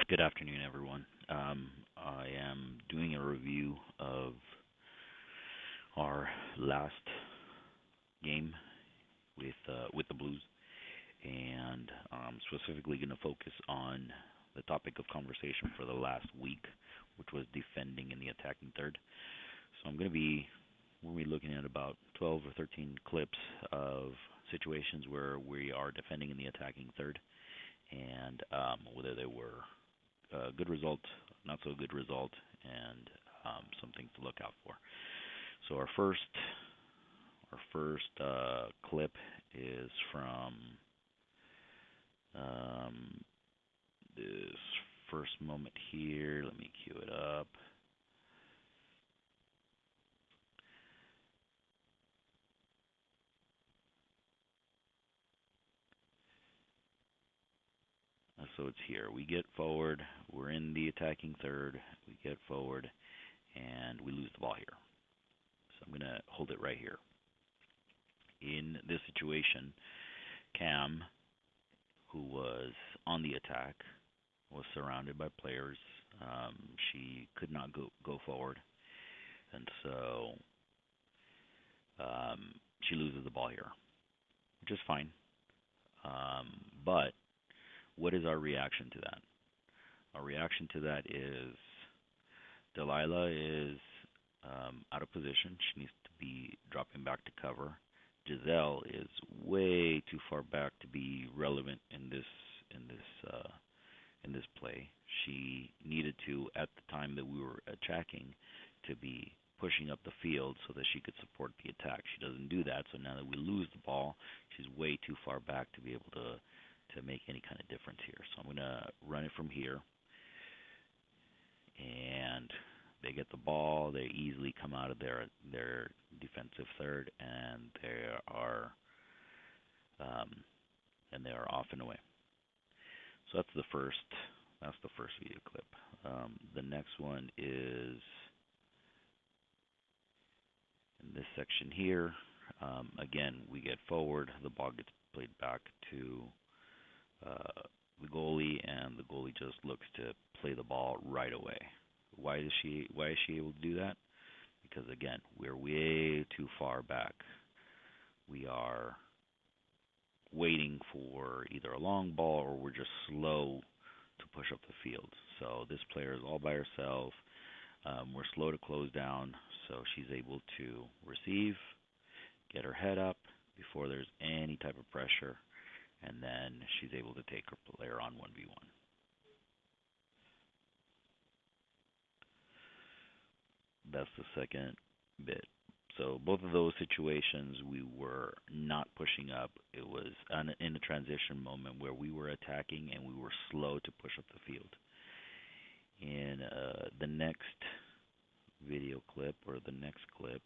Good afternoon, everyone. I am doing a review of our last game with the Blues, and I'm specifically going to focus on the topic of conversation for the last week, which was defending in the attacking third. So we're looking at about 12 or 13 clips of situations where we are defending in the attacking third, and whether they were good result, not so good result, and some things to look out for. So our first clip is from um, this first moment here. Let me cue it up. So it's here. We get forward. We're in the attacking third. We get forward, and we lose the ball here. So I'm going to hold it right here. In this situation, Cam, who was on the attack, was surrounded by players. She could not go forward, and so she loses the ball here, which is fine. But what is our reaction to that? Our reaction to that is Delilah is out of position. She needs to be dropping back to cover. Giselle is way too far back to be relevant in this in this play. She needed to, at the time that we were attacking, to be pushing up the field so that she could support the attack. She doesn't do that, so now that we lose the ball, she's way too far back to be able to make any kind of difference here. So I'm gonna run it from here, and they get the ball. They easily come out of their defensive third, and um, they are off and away. So that's the first video clip. The next one is in this section here. Again, we get forward. The ball gets played back to the goalie, and the goalie just looks to play the ball right away. Why is she able to do that? Because again, we're way too far back. We are waiting for either a long ball or we're just slow to push up the field. So this player is all by herself. We're slow to close down, so she's able to receive, get her head up before there's any type of pressure, and then she's able to take her player on 1v1. That's the second bit. So both of those situations, we were not pushing up. It was in a transition moment where we were attacking and we were slow to push up the field. In the next video clip or the next clip,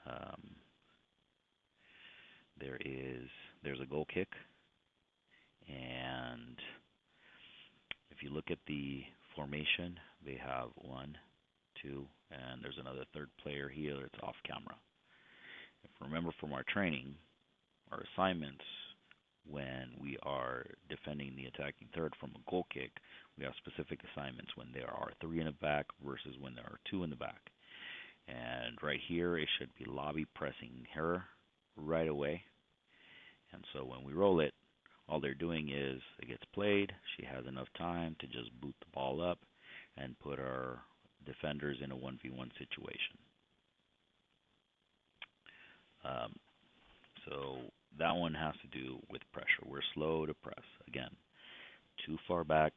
um, there's a goal kick, and if you look at the formation, they have one, two, and there's another third player here that's off camera. If you remember from our training, our assignments, when we are defending the attacking third from a goal kick, we have specific assignments when there are three in the back versus when there are two in the back. And right here, it should be lobby pressing her right away. And so when we roll it, all they're doing is it gets played. She has enough time to just boot the ball up and put our defenders in a 1v1 situation. Um, so that one has to do with pressure. We're slow to press. Again, too far back.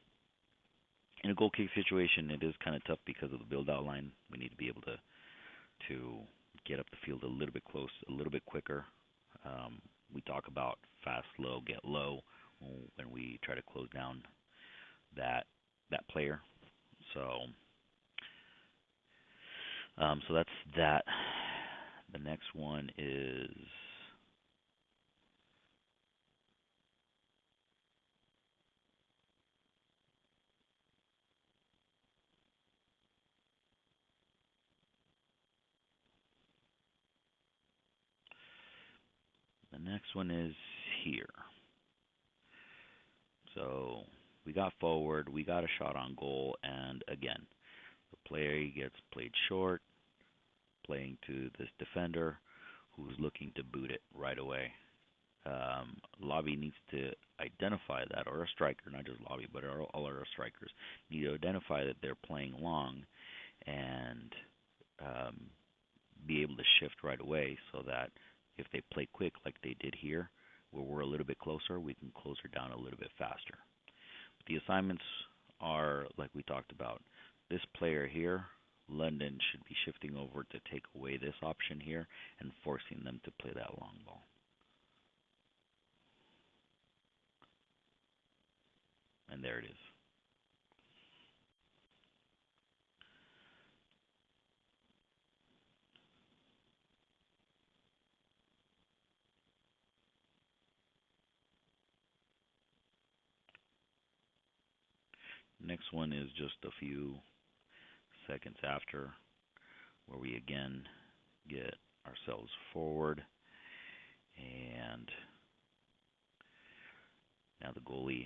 In a goal kick situation, it is kind of tough because of the build out line. We need to be able to get up the field a little bit close, a little bit quicker. We talk about fast, low, get low when we try to close down that player. So so that's that. The next one is the next one is here. So We got forward, we got a shot on goal, and again, the player gets played short, playing to this defender who's looking to boot it right away. Lobby needs to identify that, or a striker, not just Lobby, but all our strikers need to identify that they're playing long and um, be able to shift right away so that if they play quick like they did here, where we're a little bit closer, we can close her down a little bit faster. The assignments are like we talked about. This player here, London, should be shifting over to take away this option here and forcing them to play that long ball. And there it is. Next one is just a few seconds after, where we again get ourselves forward, and now the goalie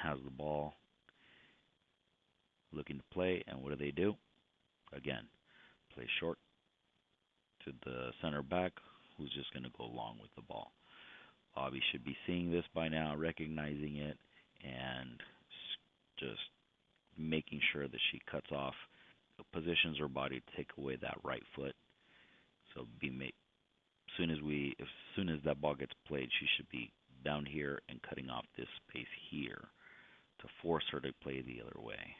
has the ball, looking to play, and what do? Again, play short to the center back, who's just going to go long with the ball. Bobby should be seeing this by now, recognizing it, and just making sure that she cuts off, positions her body to take away that right foot. So as soon as that ball gets played, she should be down here and cutting off this space here to force her to play the other way.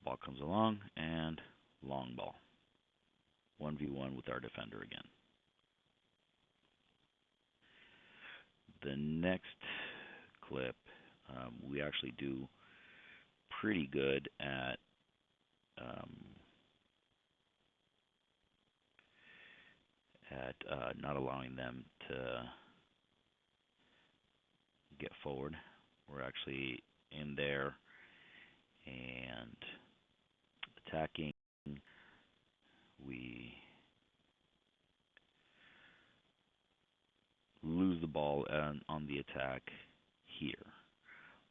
Ball comes along and long ball. 1v1 with our defender again. The next clip, we actually do pretty good at not allowing them to get forward. We're actually in there and attacking. We lose the ball on the attack here.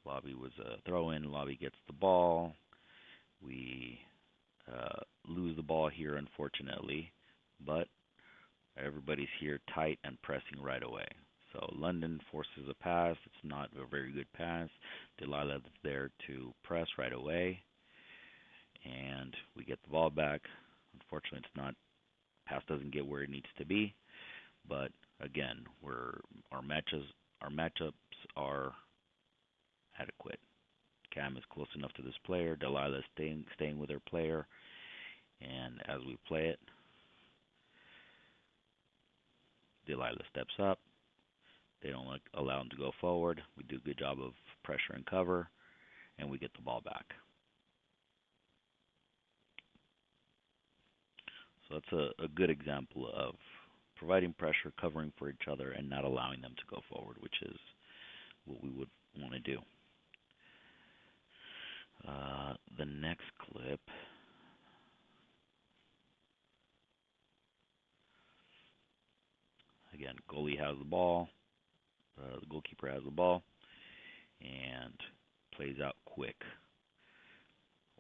Lobby was a throw in. Lobby gets the ball. We lose the ball here, unfortunately, but everybody's here tight and pressing right away. So London forces a pass. It's not a very good pass. Delilah is there to press right away, and we get the ball back. Unfortunately, it's not. Pass doesn't get where it needs to be, but again, our matchups are adequate. Cam is close enough to this player. Delilah is staying with her player, and as we play it, Delilah steps up. They don't allow him to go forward. We do a good job of pressure and cover, and we get the ball back. So that's a good example of providing pressure, covering for each other, and not allowing them to go forward, which is what we would want to do. The next clip. Again, goalie has the ball. The goalkeeper has the ball and plays out quick.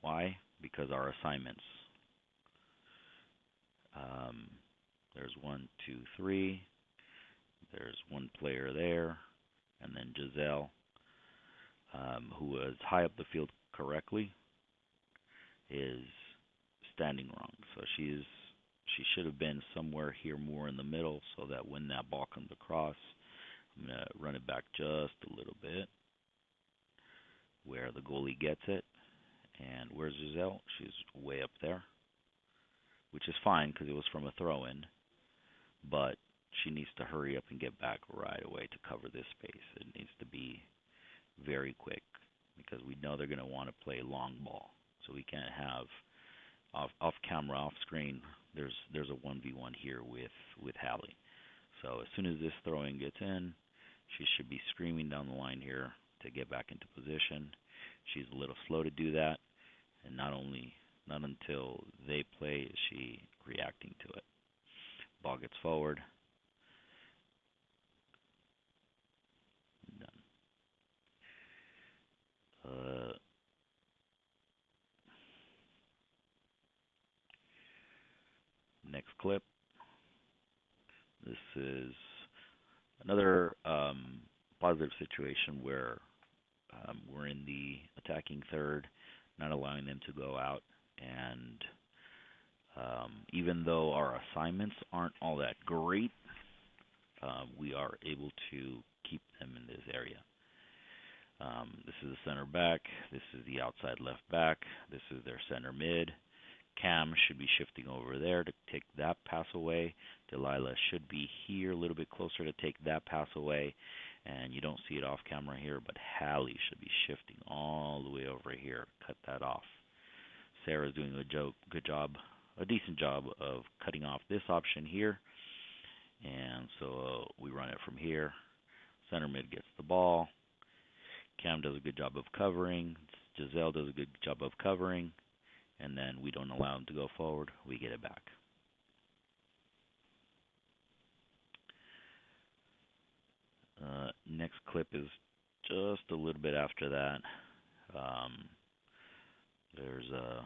Why? Because our assignments. There's 1, 2, 3. There's one player there, and then Giselle, who was high up the field correctly, is standing wrong. So she should have been somewhere here more in the middle, so that when that ball comes across, I'm gonna run it back just a little bit, where the goalie gets it. And where's Giselle? She's way up there, which is fine because it was from a throw-in, but she needs to hurry up and get back right away to cover this space. It needs to be very quick because we know they're going to want to play long ball. So we can't have off camera, off screen. There's a 1v1 here with Hallie. So as soon as this throw-in gets in, she should be screaming down the line here to get back into position. She's a little slow to do that, and not until they play is she reacting to it. Ball gets forward. Done. clip. This is another positive situation where we're in the attacking third, not allowing them to go out. And even though our assignments aren't all that great, we are able to keep them in this area. This is the center back. This is the outside left back. This is their center mid. Cam should be shifting over there to take that pass away. Delilah should be here a little bit closer to take that pass away. And you don't see it off camera here, but Hallie should be shifting all the way over here. Cut that off. Sarah's doing a decent job of cutting off this option here. And so we run it from here. Center mid gets the ball. Cam does a good job of covering. Giselle does a good job of covering. And then we don't allow him to go forward. We get it back. Next clip is just a little bit after that. There's a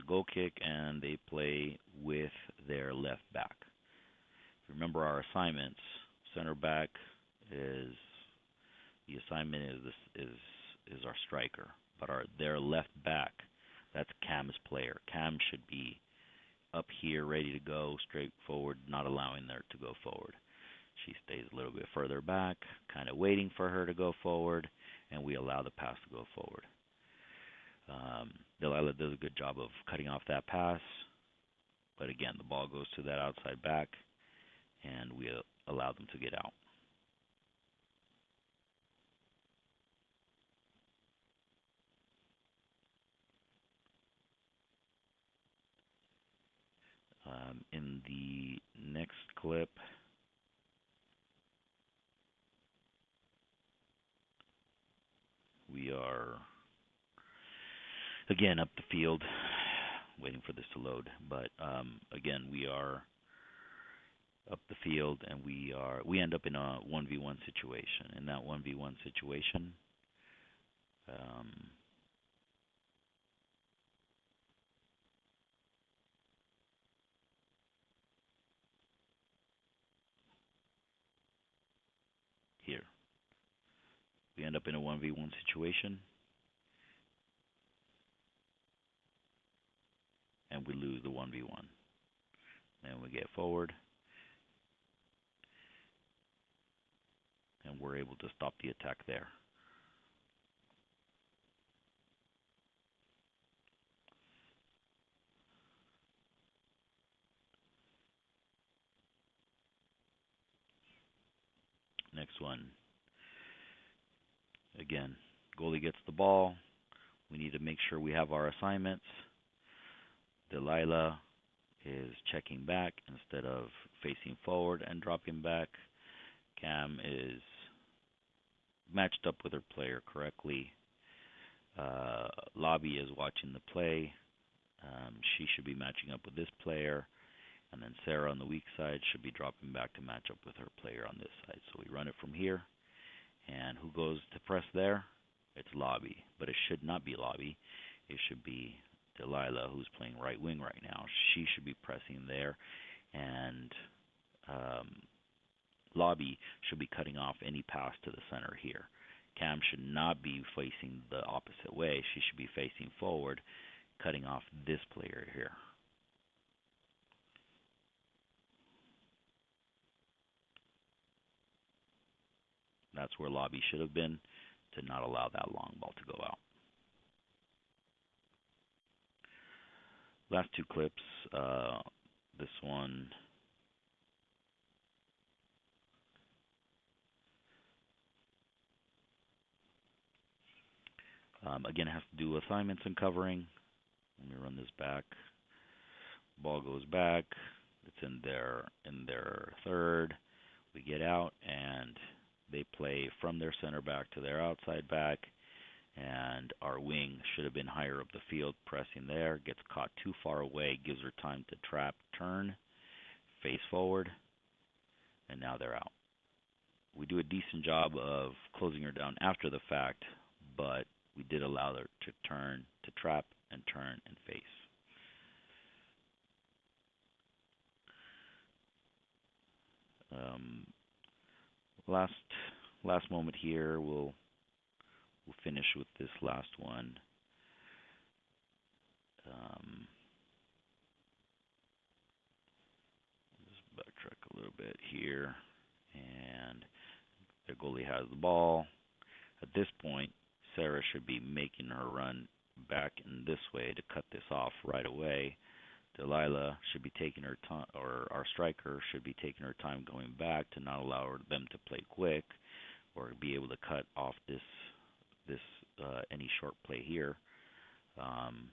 goal kick, and they play with their left back. Remember our assignments. Center back is the assignment is our striker, but their left back, that's Cam's player. Cam should be up here ready to go straight forward, not allowing her to go forward. She stays a little bit further back, kind of waiting for her to go forward, and we allow the pass to go forward. Delilah does a good job of cutting off that pass, but again, the ball goes to that outside back, and we allow them to get out. In the next clip, we are again up the field, waiting for this to load. But again, we are up the field, and we end up in a 1v1 situation. In that 1v1 situation, here we end up in a 1v1 situation, and we lose the 1v1. Then we get forward, and we're able to stop the attack there. Next one. Again, goalie gets the ball. We need to make sure we have our assignments. Delilah is checking back instead of facing forward and dropping back. Cam is matched up with her player correctly. Lobby is watching the play. She should be matching up with this player. And then Sarah on the weak side should be dropping back to match up with her player on this side. So we run it from here. And who goes to press there? It's Lobby. But it should not be Lobby. It should be Delilah, who's playing right wing right now. She should be pressing there. And Lobby should be cutting off any pass to the center here. Cam should not be facing the opposite way. She should be facing forward, cutting off this player here. That's where Lobby should have been, to not allow that long ball to go out. Last two clips. This one, again, it has to do with assignments and covering. Let me run this back. Ball goes back. It's in their third. We get out, and they play from their center back to their outside back. And our wing should have been higher up the field, pressing there. Gets caught too far away, gives her time to trap, turn, face forward, and now they're out. We do a decent job of closing her down after the fact, but we did allow her to turn, to trap, and turn and face. Um, last last moment here. We'll finish with this last one. Um, just backtrack a little bit here, and the goalie has the ball. At this point, Sarah should be making her run back in this way to cut this off right away. Delilah should be taking her time, or our striker should be taking her time going back to not allow them to play quick or be able to cut off this any short play here. Um,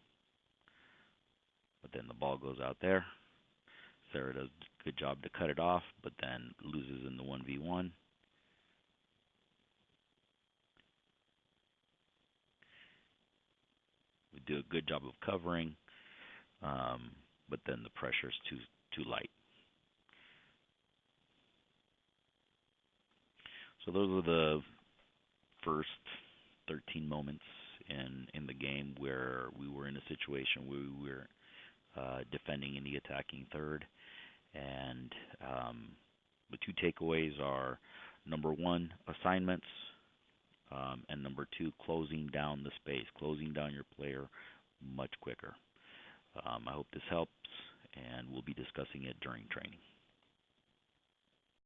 but then the ball goes out there. Sarah does a good job to cut it off, but then loses in the 1v1. We do a good job of covering, um, but then the pressure is too light. So those are the first 13 moments in the game where we were in a situation where we were defending in the attacking third. And the two takeaways are number one, assignments, and number two, closing down the space, closing down your player much quicker. I hope this helps, and we'll be discussing it during training.